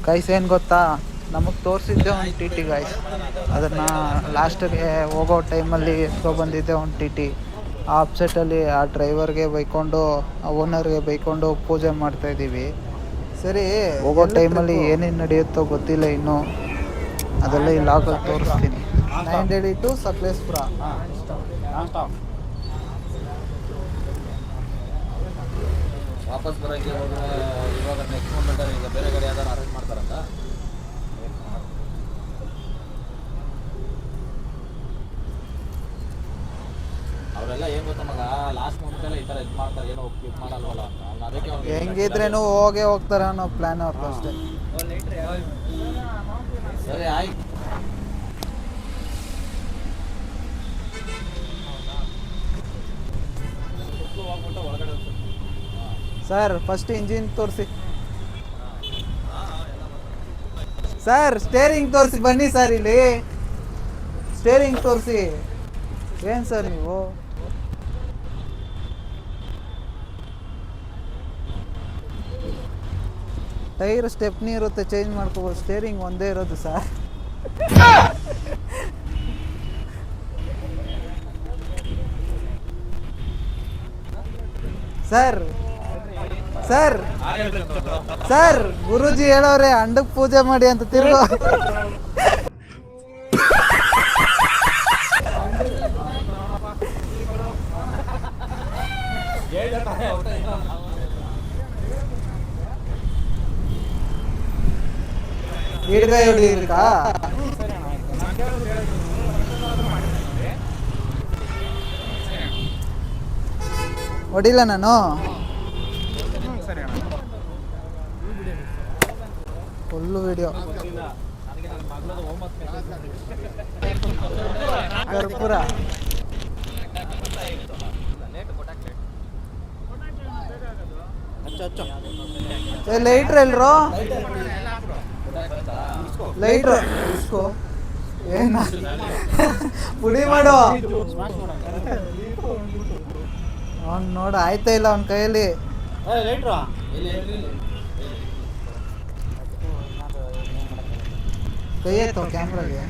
Guys ಏನು ಗೊತ್ತಾ, ನಮಗೆ ತೋರಿಸಿದ್ದೆ ಒಂದು ಟಿ ಟಿ ಗೈಸ್. ಅದನ್ನು ಲಾಸ್ಟಿಗೆ ಹೋಗೋ ಟೈಮಲ್ಲಿ ಎತ್ಕೊಬಂದಿದ್ದೆ ಒಂದು ಟಿ ಟಿ. ಆ ಅಪ್ಸೆಟಲ್ಲಿ ಆ ಡ್ರೈವರ್ಗೆ ಬೈಕೊಂಡು, ಆ ಓನರ್ಗೆ ಬೈಕೊಂಡು ಪೂಜೆ ಮಾಡ್ತಾಯಿದ್ದೀವಿ. ಸರಿ, ಹೋಗೋ ಟೈಮಲ್ಲಿ ಏನೇನು ನಡೆಯುತ್ತೋ ಗೊತ್ತಿಲ್ಲ ಇನ್ನೂ. ಅದೆಲ್ಲ ಈ ಲಾಗಲ್ಲಿ ತೋರಿಸ್ತೀನಿ. 982 ಸಕಲೇಶ್ಪುರ. ವಾಪಸ್ ಬರೋಕ್ಕೆ ಇವಾಗ ನೆಕ್ಸ್ಟ್ ಮೂಮೆಂಟಲ್ಲಿ ಈಗ ಬೇರೆ ಗಾಡಿ ಯಾವ್ದಾರು ಅರೇಂಜ್ ಮಾಡ್ತಾರಂತ. ಅವರೆಲ್ಲ ಏನು ಗೊತ್ತ ಮಗ, ಲಾಸ್ಟ್ ಮೂಮೆಂಟಲ್ಲಿ ಈ ಥರ ಇದು ಮಾಡ್ತಾರೆ, ಏನೋ ಇದು ಮಾಡಲ್ವಲ್ಲ ಅಂತ. ಅದಕ್ಕೆ ಹೆಂಗಿದ್ರೇನು ಹೋಗ್ತಾರೆ ಅನ್ನೋ ಪ್ಲ್ಯಾನ್ ಅವ್ರದ್ದು ಅಷ್ಟೇ. ಸರಿ ಆಯ್ತು. ಸರ್ ಫಸ್ಟ್ ಇಂಜಿನ್ ತೋರಿಸಿ ಸರ್. ಸ್ಟೇರಿಂಗ್ ತೋರಿಸಿ ಬನ್ನಿ ಸರ್. ಇಲ್ಲಿ ಸ್ಟೇರಿಂಗ್ ತೋರಿಸಿ. ಏನು ಸರ್ ನೀವು? ಟೈರ್ ಸ್ಟೆಪ್ನಿ ಇರುತ್ತೆ, ಚೇಂಜ್ ಮಾಡ್ಕೋಬೋದು. ಸ್ಟೇರಿಂಗ್ ಒಂದೇ ಇರೋದು sir. Sir sir sir Guruji ಹೇಳೋರೆ ಅಂಡಕ್ಕೆ ಪೂಜೆ ಮಾಡಿ ಅಂತ. ತಿರ್ಗೋ ಈಡ್ಗಾಯಿ ಹೊಡಿயிருಕಾ? ಹೊಡಿಲ್ಲ ನಾನು. Full video. ಕರ್ಪೂರ ಲೈಟ್ರ್ ಎಲ್ರು? ಲೈಟ್ರ್ ಇಸ್ಕೋ. ಏನ ಪುಡಿ ಮಾಡು. ಅವ್ನು ನೋಡ ಆಯ್ತಾ ಇಲ್ಲ ಅವನ ಕೈಯಲ್ಲಿ. ಕೈ ಎತ್ತೋ ಕ್ಯಾಮ್ರಾಗೆ.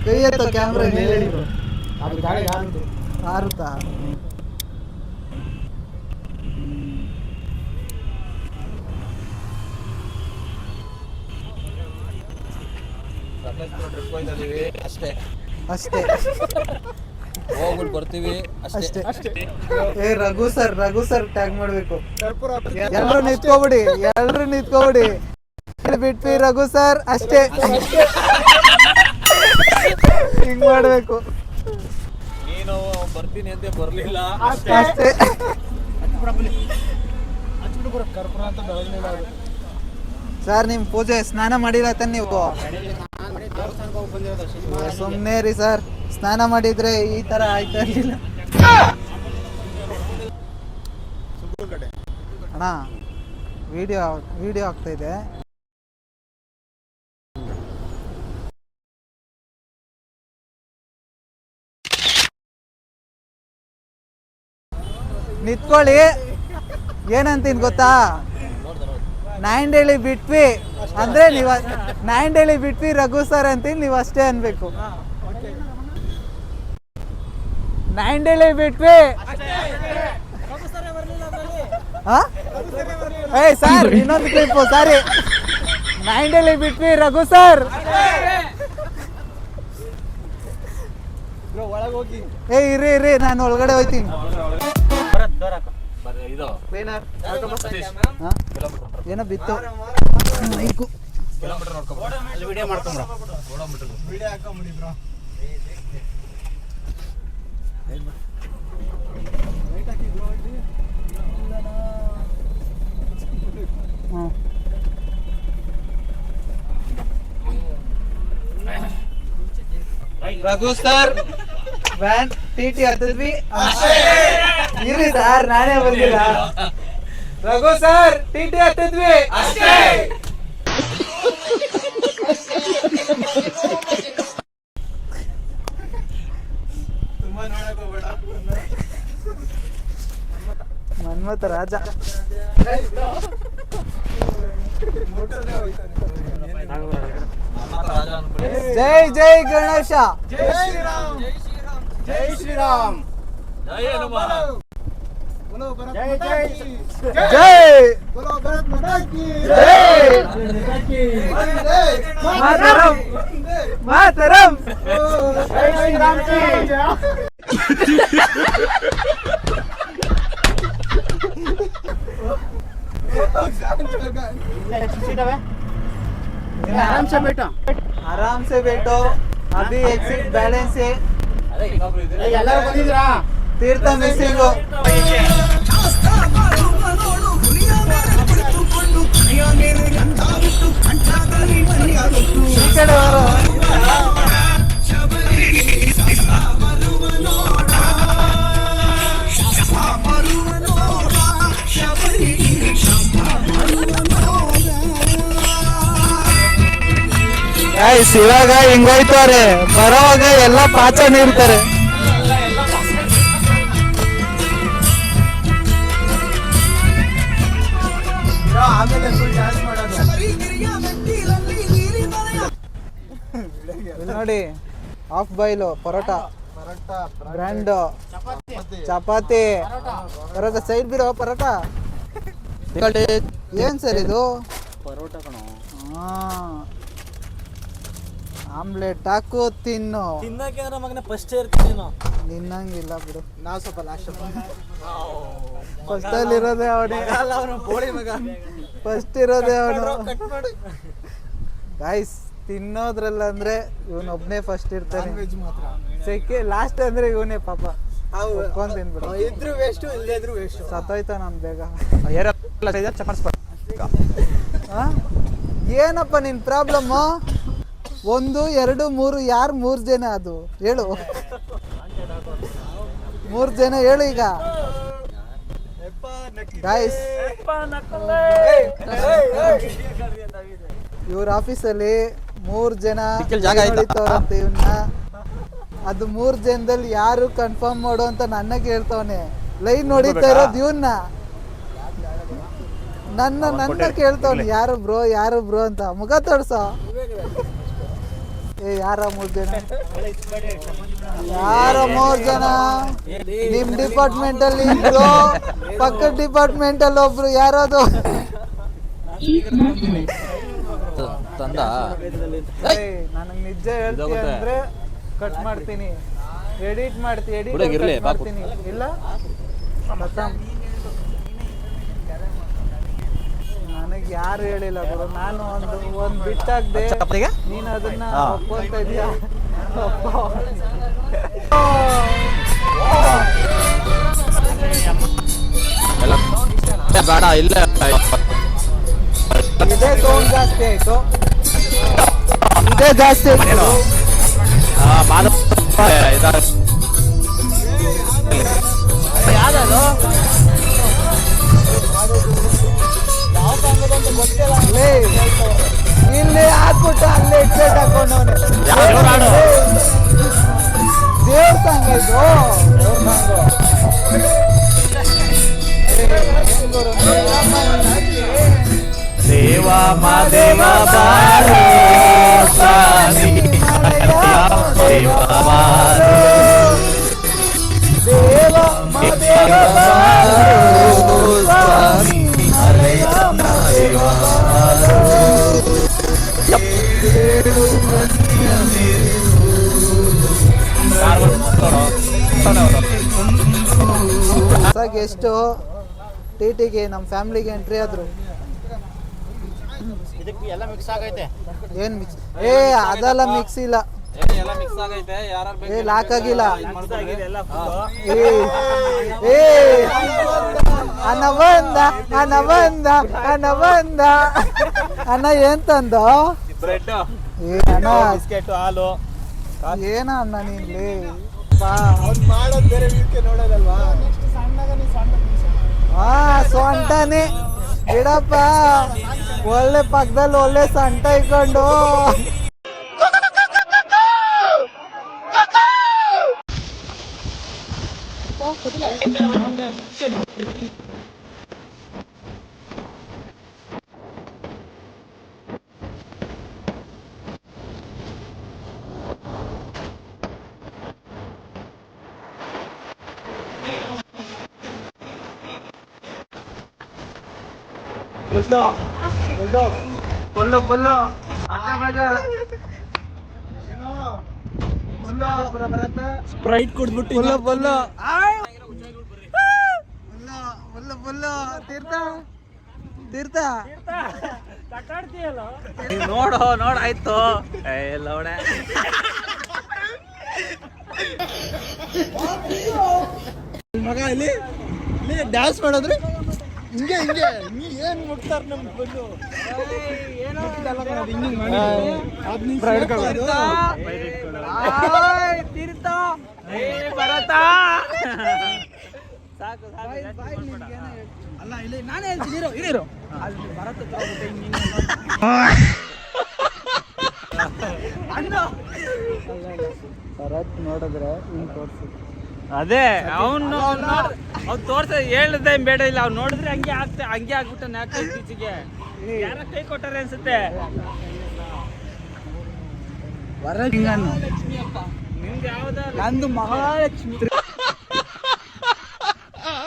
ಕೈ ಎತ್ತೋ ಕ್ಯಾಮ್ರಾಗೆ. ಹಾರುತ್ತಾ? ಅಷ್ಟೇ ಅಷ್ಟೇ ಹೋಗ್ಬಿಟ್ಟು ಬರ್ತೀವಿ ಅಷ್ಟೇ. ಏ ರಘು ಸರ್ ಟ್ಯಾಗ್ ಮಾಡ್ಬೇಕು. ಎಲ್ರು ನಿಂತ್ಕೋಬಿಡಿ. ಬಿಟ್ವಿ ರಘು ಸರ್ ಅಷ್ಟೇ. ಹಿಂಗ್ ಮಾಡ್ಬೇಕು. ನೀನು ಬರ್ತೀನಿ ಅಂತ ಬರ್ಲಿಲ್ಲ ಅಷ್ಟೇ. ಸರ್ ನಿಮ್ ಪೂಜೆ ಸ್ನಾನ ಮಾಡಿಲ್ಲ ತಾನೆ ನೀವು? ಸುಮ್ಮನೆ ರೀ ಸರ್, ಸ್ನಾನ ಮಾಡಿದ್ರೆ ಈ ತರ ಆಯ್ತಾ ಇರ್ಲಿಲ್ಲ. ಅಣ್ಣ ವಿಡಿಯೋ ಆಗ್ತಾ ಇದೆ. ನಿಂತ್ಕೊಳ್ಳಿ. ಏನಂತೀನಿ ಗೊತ್ತಾ, 9 ಡೈಲಿ ಬಿಟ್ವಿ ಅಂದ್ರೆ ನೀವು 9 ಡೈಲಿ ಬಿಟ್ವಿ ರಘು ಸರ್ ಅಂತೀನಿ, ನೀವು ಅಷ್ಟೇ ಅನ್ಬೇಕು. 9 ಡೈಲಿ ಬಿಟ್ವಿ. ಏಯ್ ಸರ್ ಇನ್ನೊಂದು ಕ್ಲಿಪ್ಪು. ಸಾರಿ, 9 ಡೈಲಿ ಬಿಟ್ವಿ ರಘು ಸರ್. ಏ ಇರಿ ನಾನು ಒಳಗಡೆ ಹೋಗ್ತೀನಿ. ಏನೋ ಬಿತ್ತು. ರಘು ಸರ್ ವ್ಯಾನ್ ಟಿ ಹತ್ತಿದ್ವಿ. ಇರ್ರಿ ಸರ್, ನಾನೇ ಬಂದಿಲ್ಲ. ರಘು ಸರ್ ಟಿ ಹತ್ತಿದ್ವಿ ಅಷ್ಟೇ. ಮನ್ಮಥ ರಾಜ. ಜೈ ಜೈ ಗಣೇಶ. ಜೈ ಶ್ರೀರಾಮ್. ಜೈ ಶ್ರೀರಾಮ್. ಜೈ ಹನುಮಾನ್. ಜೈ ಜೈ ಜೈ बोलो भारत माता की ಜೈ ಮಾತರಂ ಮಾತರಂ. जय श्री राम की आराम से बैठो आराम से बैठो. अभी एक सीट बैलेंस है. ಅದೇ ಇನ್ನೊಬ್ರು ಇದ್ರೆ ಎಲ್ಲರೂ ಬಂದಿದ್ದೀರಾ ತೀರ್ಥ ಮಿಸ್ಸಿಂಗು. ಈ ಕಡೆ ಬರೋ. ಗೈಸ್ ಇವಾಗ ಹಿಂಗೋಯ್ತವ್ರೆ, ಬರೋವಾಗ ಎಲ್ಲ ಪಾಚನ ಇರ್ತಾರೆ. ಇಲ್ಲಿ ನೋಡಿ, half boil parotta, brand chapati, parotta side ಬಿಡೋ ಪರೋಟ. ಏನ್ ಸರ್ ಇದು? ಪರೋಟ ಕಣೋ. ಆಮ್ಲೆಟ್ ಹಾಕು ತಿನ್ನು. ತಿನ್ನಕ್ಕೆ ಅಂದ್ರೆ ಮಗನ ಫಸ್ಟ್ ಇರ್ತೀನಿ ನಾನು. ನಿನ್ನಂಗಿಲ್ಲ ಬಿಡು. ನಾವು ಸ್ವಲ್ಪ ಲಾಸ್ಟ್ ಫಸ್ಟ್ ಅಲ್ಲಿ ಇರೋದೇ ಅವನೇ. ಅವನು ಬೋಳಿ ಮಗ. ಫಸ್ಟ್ ಇರೋದೇ ಅವನು. ಗಾಯ್ಸ್ ತಿನ್ನೋದ್ರಲ್ಲ ಅಂದ್ರೆ ಇವನೊಬ್ನೇ ಫಸ್ಟ್ ಇರ್ತಾನೆ. ವೆಜ್ ಮಾತ್ರ ಲಾಸ್ಟ್ ಅಂದ್ರೆ ಇವನೇ ಪಾಪ. ಒಪ್ಕೊಂಡ್ ತಿನ್ಬಿಡು. ಇದ್ರು ವೇಸ್ಟ್ ಇಲ್ಲದೆ ಇದ್ರು ವೇಸ್ಟ್ ಸತ್ತೋಯ್ತ ನಾನು ಬೇಗ. ಆ? ಏನಪ್ಪ ನಿನ್ ಪ್ರಾಬ್ಲಮ್? 1 2 3 ಯಾರು 3 ಜನ? ಅದು ಹೇಳು. 3 ಜನ ಹೇಳು ಈಗ. ಗಾಯ್ಸ್ ಇವ್ರ ಆಫೀಸಲ್ಲಿ 3 ಜನ ನೋಡಿತವ್ರಂತೆ ಇವನ್ನ. ಅದು 3 ಜನದಲ್ಲಿ ಯಾರು ಕನ್ಫರ್ಮ್ ಮಾಡು ಅಂತ ನನ್ನ ಕೇಳ್ತವನೆ. ಲೈನ್ ನೋಡಿತಾ ಇರೋದು ಇವನ್ನ. ನನ್ನ ಕೇಳ್ತವನೆ ಯಾರು ಬ್ರೋ ಅಂತ. ಮುಖ ತೋರ್ಸೋ. ಏ ಯಾರ 3 ಜನ? ಯಾರ 3 ಜನ? ನಿಮ್ ಡಿಪಾರ್ಟ್ಮೆಂಟ್ ಅಲ್ಲಿ ಇಬ್ರು, ಪಕ್ಕದ ಡಿಪಾರ್ಟ್ಮೆಂಟ್ ಅಲ್ಲಿ ಒಬ್ರು. ಯಾರದು? ತಂದ ನನಗೆ ನಿಜ ಹೇಳ್ತೀನಿ ಅಂದ್ರೆ ಕಟ್ ಮಾಡ್ತೀನಿ, ಎಡಿಟ್ ಹುಡುಗಿರ್ಲಿ, ಮಾಡ್ತೀನಿ. ಇಲ್ಲ ನನಗೆ ಯಾರು ಹೇಳಿಲ್ಲ ಗುರು. ನಾನು ಒಂದು ಬಿಟ್ಟಾಗ್ದೆ, ನೀನು ಅದನ್ನ ಒಪ್ಕೊಂತ ಇದೀಯ. ಬೇಡ ಇಲ್ಲ. ಇದೇ ಸೌಂಡ್ ಜಾಸ್ತಿ ಆಯ್ತು. ಇದೇ ಜಾಸ್ತಿ ಆಯ್ತು. ಯಾವ್ದು ಇಲ್ಲಿ ಹಾಕ್ಬಿಟ್ಟು ಅಲ್ಲೇ ಹೆಡ್ಸೆಟ್ ಹಾಕೊಂಡವನೆ. ದೇವ್ರ ಸಾಂಗ್ ಇದು. ದೇವ ಮಾದೇವ ಬಾರೋ ಸ್ವಾಮಿ, ದೇವ ಬಾರೋ, ದೇವ ಮಾದೇವ ಬಾರೋ ಸ್ವಾಮಿ, ದೇವ ಬಾರೋ. ಹೊಸ ಗೆಸ್ಟು ಟಿಟಿಗೆ ನಮ್ಮ ಫ್ಯಾಮಿಲಿಗೆ ಎಂಟ್ರಿ ಆದ್ರು. ಎಲ್ಲ ಮಿಕ್ಸ್ ಆಗೈತೆ ಏನ್ ಮಿಕ್ಸ್? ಏ ಅದೆಲ್ಲ ಮಿಕ್ಸ್ ಇಲ್ಲ. ಎಲ್ಲ ಮಿಕ್ಸ್ ಆಗೈತೆ. ಯಾರು ಏ ಲಾಕ್ ಆಗಿಲ್ಲ. ಏ ಅಣ್ಣ ಬಂದ ಅಣ್ಣ ಏನ್ ತಂದ? ಬ್ರೆಡ್, ಏ ಅಣ್ಣ ಬಿಸ್ಕೆಟ್, ಹಾಲು. ಏನ ಅಣ್ಣ ನೀನ್ಲಿ? ಅವ್ನು ಮಾಡೋದು ಬೇರೆ ವೀಕೆ ನೋಡೋದಲ್ವಾ. ನೆಕ್ಸ್ಟ್ ಸಣ್ಣಗ ನೀ ಸಣ್ಣ ಸೊಂಟನೆ ಬಿಡಪ್ಪ. ಒಳ್ಳೆ ಪಕ್ಕದಲ್ಲಿ ಒಳ್ಳೆ ಸಂಟ ಇಟ್ಕೊಂಡು ಫುಲ್ಲು ಸ್ಪ್ರೈಟ್ ಕುಡ್ದ್ಬಿಟ್ಟು ಫುಲ್ಲು ತೀರ್ಥ ನೋಡು ಆಯ್ತು ನೋಡೆ ಮಗ ಇಲ್ಲಿ ಡ್ಯಾನ್ಸ್ ಮಾಡಿದ್ರೆ ಹಿಂಗೆ ಏನ್ ಮುಟ್ತಾರ ನಮ್ ಬಂದು ತೀರ್ಥ ಸಾಕು ಅಲ್ಲ ಇಲ್ಲಿ ನಾನೇ ಹೇಳ್ತೀನಿ ಇರೋ ಭರತ್ ನೋಡಿದ್ರೆ ಹಿಂಗ್ ತೋರ್ಸಿ ಅದೇ ಅವ್ನು ತೋರ್ಸ ಹೇಳ್ದೆ ಬೇಡ ಇಲ್ಲ ಅವ್ನು ನೋಡಿದ್ರೆ ಹಂಗೆ ಆಗ್ಬಿಟ್ಟ ಯಾಕೆ ಇತ್ತೀಚೆಗೆ ಯಾರ ಕೈ ಕೊಟ್ಟಾರೆ ಅನ್ಸುತ್ತೆ. ಭರತ್ ಹಿಂಗನ್ನು ನಿಮ್ಗೆ ಯಾವ್ದ ನಂದು ಮಹಾಲಕ್ಷ್ಮಿ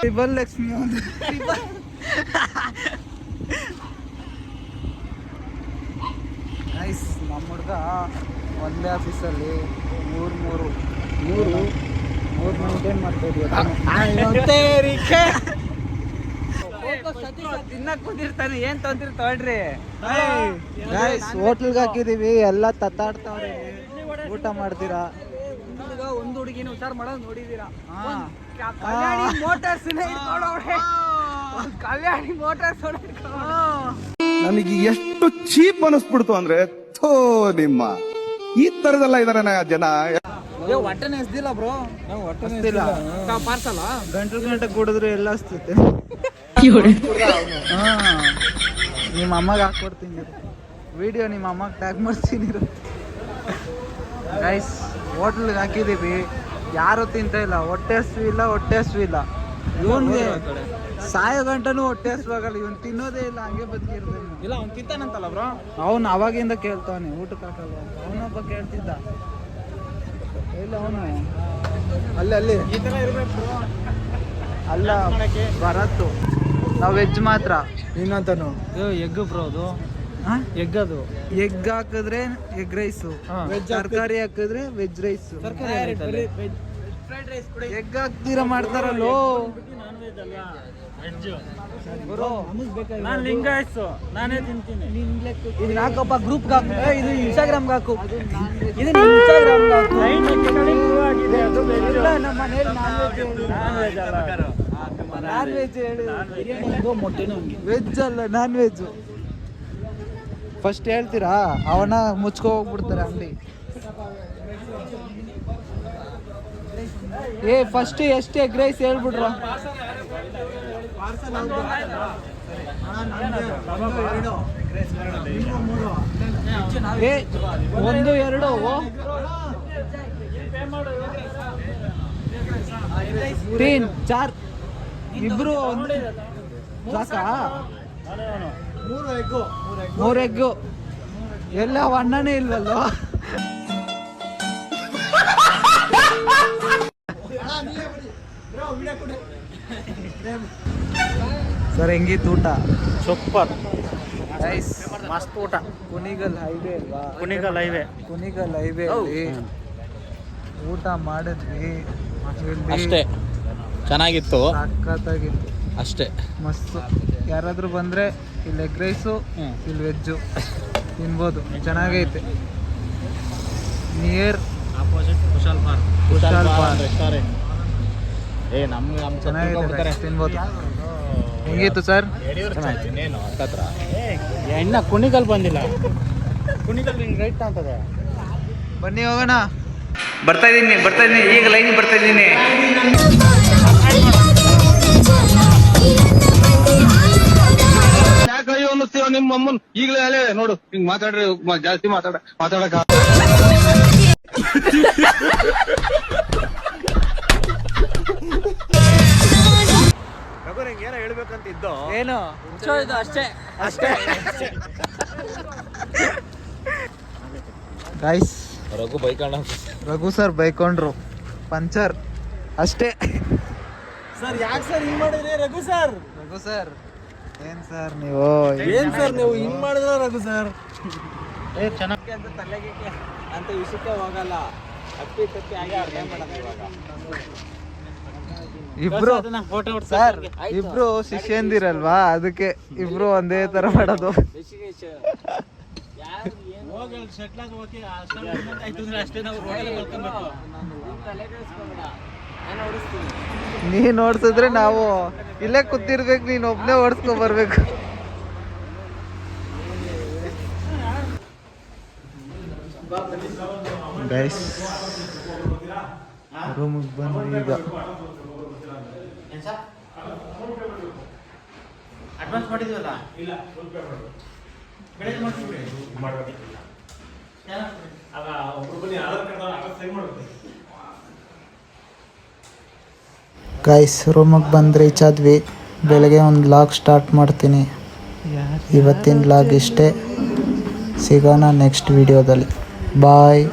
ಟ್ರಿಬಲ್ ಲಕ್ಷ್ಮಿ ನೈಸ್. ನಮ್ಮ ಹುಡುಗ ಒಂದೇ ಆಫೀಸಲ್ಲಿ ಮೂರು ಮೇಂಟೈನ್ ಮಾಡ್ತಾ ತಿನ್ನಕ್ ಬಂದಿರ್ತಾನೆ ಏನ್ ತೊಂದಿರ್ತಾವ್ರಿ. ಹೋಟ್ಲ್ಗೆ ಹಾಕಿದೀವಿ ಎಲ್ಲ ತತ್ತಾಡ್ತಾವ್ರಿ. ಊಟ ಮಾಡ್ತೀರಾ? ಒಂದು ಹುಡುಗಿನ ವಿಚಾರ ಮಾಡೋದು ನೋಡಿದೀರಾ? ಕಲ್ಯಾಣಿ ಮೋಟಾರ್ಸ್ ನನಗೆ ಎಷ್ಟು ಚೀಪ್ ಅನಿಸ್ಬಿಡ್ತು ಅಂದ್ರೆ ಥೋ ನಿಮ್ಮ ಈ ತರದೆಲ್ಲ ಇದಾರೆ ಜನ. ಹೊಟ್ಟೆನೆ ಎಸ್ದಿಲ್ಲ ಬ್ರೋ. ಹಸ್ತಿಲ್ಲ. ಪಾರ್ಸಲ ಗಂಟೆ ಕುಡಿದ್ರೆ ಎಲ್ಲ ಹಸ್ತೈತೆ. ನಿಮ್ಮ ಅಮ್ಮಗೆ ಹಾಕ್ಕೊಡ್ತೀನಿ ವಿಡಿಯೋ, ನಿಮ್ಮ ಅಮ್ಮಗೆ ಟ್ಯಾಗ್ ಮಾಡ್ತೀನಿ. ಗೈಸ್ ಹೋಟ್ಲಿಗೆ ಹಾಕಿದೀವಿ, ಯಾರು ತಿಂತ ಇಲ್ಲ. ಹೊಟ್ಟೆ ಹಸ್ವಿಲ್ಲ. ಇವನ್ಗೆ ಸಾಯೋ ಗಂಟನೂ ಹೊಟ್ಟೆ ಹಸ್ವಾಗಲ್ಲ. ಇವನ್ ತಿನ್ನೋದೇ ಇಲ್ಲ, ಹಂಗೆ ಬದುಕಿರ್ತಾನೆ. ಇಲ್ಲ ಅವ್ನು ತಿಂತಾನಂತಲ್ಲ ಬ್ರೋ. ಅವನು ಅವಾಗಿಂದ ಕೇಳ್ತಾವನೆ ಊಟಕ್ಕೆ ಹಾಕಲ್ಲ ಅಂತ. ಅವನೊಬ್ಬ ಕೇಳ್ತಿದ್ದ. ಇಲ್ಲ ಅವನು ಅಲ್ಲಿ ಈ ತರ ಇರ್ಬೇಕು ಅಲ್ಲ ಬರತ್ತು. ನಾವು ವೆಜ್ ಮಾತ್ರ. ಇನ್ನಂತನು ಎಗ್ ಬ್ರೋ ಅದು. ಎಗ್ ಅದು ಎಗ್ ಹಾಕಿದ್ರೆ ಎಗ್ ರೈಸು, ತರಕಾರಿ ಹಾಕಿದ್ರೆ ವೆಜ್ ರೈಸು. ಎಗ್ ಹಾಕ್ತೀರಾ ಮಾಡ್ತಾರಲ್ಲೋ ನಾನು ಲಿಂಗಾಯತ್ಸು, ನಾನೇ ತಿಂತೀನಿ. ಇದು ಹಾಕಪ್ಪ ಗ್ರೂಪ್ಗೆ ಹಾಕು. ಇದು ಇನ್ಸ್ಟಾಗ್ರಾಮ್ಗೆ ಹಾಕು. ಇದು ಇನ್ಸ್ಟಾಗ್ರಾಮ್ಗೆ ಹಾಕು. ಇಲ್ಲ, ನಮ್ಮ ಮನೇಲಿ ನಾನ್ ವೆಜ್ ಹೇಳಿ. ವೆಜ್ ಅಲ್ಲ, ನಾನ್ ವೆಜ್. ಫಸ್ಟ್ ಹೇಳ್ತೀರಾ? ಅವನ ಮುಚ್ಕೊ ಹೋಗ್ಬಿಡ್ತಾರೆ ಅಂಗಡಿ. ಫಸ್ಟ್ ಎಷ್ಟು ಎಗ್ ರೈಸ್ ಹೇಳ್ಬಿಡ್ರ? ಒಂದು ಎರಡು ತೀನ್ ಚಾರ್ ಇಬ್ರು ಸಾಕಾ? 3 ಎಗ್ಗು ಎಲ್ಲ ಅಣ್ಣನೇ ಇಲ್ವಲ್ಲೋ. ಸರ್ ಹೆಂಗಿತ್ತು ಊಟ? ಸೂಪರ್ ನೈಸ್, ಮಸ್ತ್ ಊಟ. ಕುಣಿಗಲ್ ಹೈವೇ ಅಲ್ವಾ? ಕುಣಿಗಲ್ ಹೈವೇ ಅಲ್ಲಿ ಊಟ ಮಾಡಿದ್ವಿ. ಅಷ್ಟೇ ಚೆನ್ನಾಗಿತ್ತು, ಸಖತ್ತಾಗಿತ್ತು ಅಷ್ಟೇ ಮಸ್ತ್. ಯಾರಾದ್ರೂ ಬಂದ್ರೆ ಇಲ್ಲಿ ಎಗ್ ರೈಸು, ಇಲ್ಲಿ ವೆಜ್ಜು ತಿನ್ಬೋದು. ಚೆನ್ನಾಗೈತೆ. Near opposite Kushal park restaurant. ಚೆನ್ನಾಗಿದೆ, ತಿನ್ಬೋದು. ಹೆಂಗಿತ್ತು ಸರ್? ಇನ್ನ ಕುಣಿಗಲ್ ಬಂದಿಲ್ಲ. ಕುಣಿಗಲ್ ರೈಟ್ ಅಂತದೆ. ಬನ್ನಿ ಹೋಗೋಣ. ಬರ್ತಾ ಇದ್ದೀನಿ ಈಗ ಲೈನ್ ಬರ್ತಾ ಇದ್ದೀನಿ. ಯಾಕೆ ಅನ್ನಿಸ್ತೀವ ನಿಮ್ಮ ಅಮ್ಮನ್ ಈಗಲೇ ನೋಡು ಹಿಂಗ್ ಮಾತಾಡ್ರಿ, ಜಾಸ್ತಿ ಮಾತಾಡಕ ಏನೋ ಹೇಳ್ಬೇಕಂತ ಇದ್ದು. ಏನು ಅಷ್ಟೇ ಗೈಸ್, ರಘು ಸರ್ ಬೈಕೊಂಡ್ರು, ಪಂಚರ್ ಅಷ್ಟೇ. ಸರ್ ಯಾಕೆ ಸರ್ ಹಿಂಗ್ ಮಾಡಿದ್ರಿ? ರಘು ಸರ್ ಏನ್ ಸರ್ ನೀವು ಏನ್ ಸರ್ ನೀವು ಹಿಂಗ್ ಮಾಡಿದ್ರೆ ರಘು ಸರ್ ಚೆನ್ನಾಗಿ ಅಂತ ತಲೆಗೆ ಅಂತ ವಿಷಯಕ್ಕೆ ಹೋಗಲ್ಲ ತಪ್ಪಿ ತಪ್ಪಿ ಆಗಿ ಏನ್ ಮಾಡೋದು ಇವಾಗ ಇಬ್ರು ಫೋಟೋ ಸರ್ ಇಬ್ರು ಶಿಷ್ಯಂದಿರಲ್ವಾ ಅದಕ್ಕೆ ಇಬ್ರು ಒಂದೇ ತರ ಮಾಡೋದು. ನೀನ್ ಓಡಿಸಿದ್ರೆ ನಾವು ಇಲ್ಲೇ ಕೂತಿರ್ಬೇಕು, ನೀನ್ ಒಬ್ನೇ ಓಡಿಸ್ಕೊ ಬರ್ಬೇಕು. ಗೈಸ್ ರೂಮಿಗೆ ಬಂದ್ವಿ ಈಗ. ಅಡ್ವಾನ್ಸ್ ಮಾಡಿದ್ವಲ್ಲ ಗೈಸ್ ರೂಮಿಗೆ ಬಂದು ರೀಚ್ ಆದ್ವಿ. ಬೆಳಗ್ಗೆ ಒಂದು ಲಾಗ್ ಸ್ಟಾರ್ಟ್ ಮಾಡ್ತೀನಿ. ಇವತ್ತಿನ ಲಾಗ್ ಇಷ್ಟೇ. ಸಿಗೋಣ ನೆಕ್ಸ್ಟ್ ವಿಡಿಯೋದಲ್ಲಿ. ಬಾಯ್.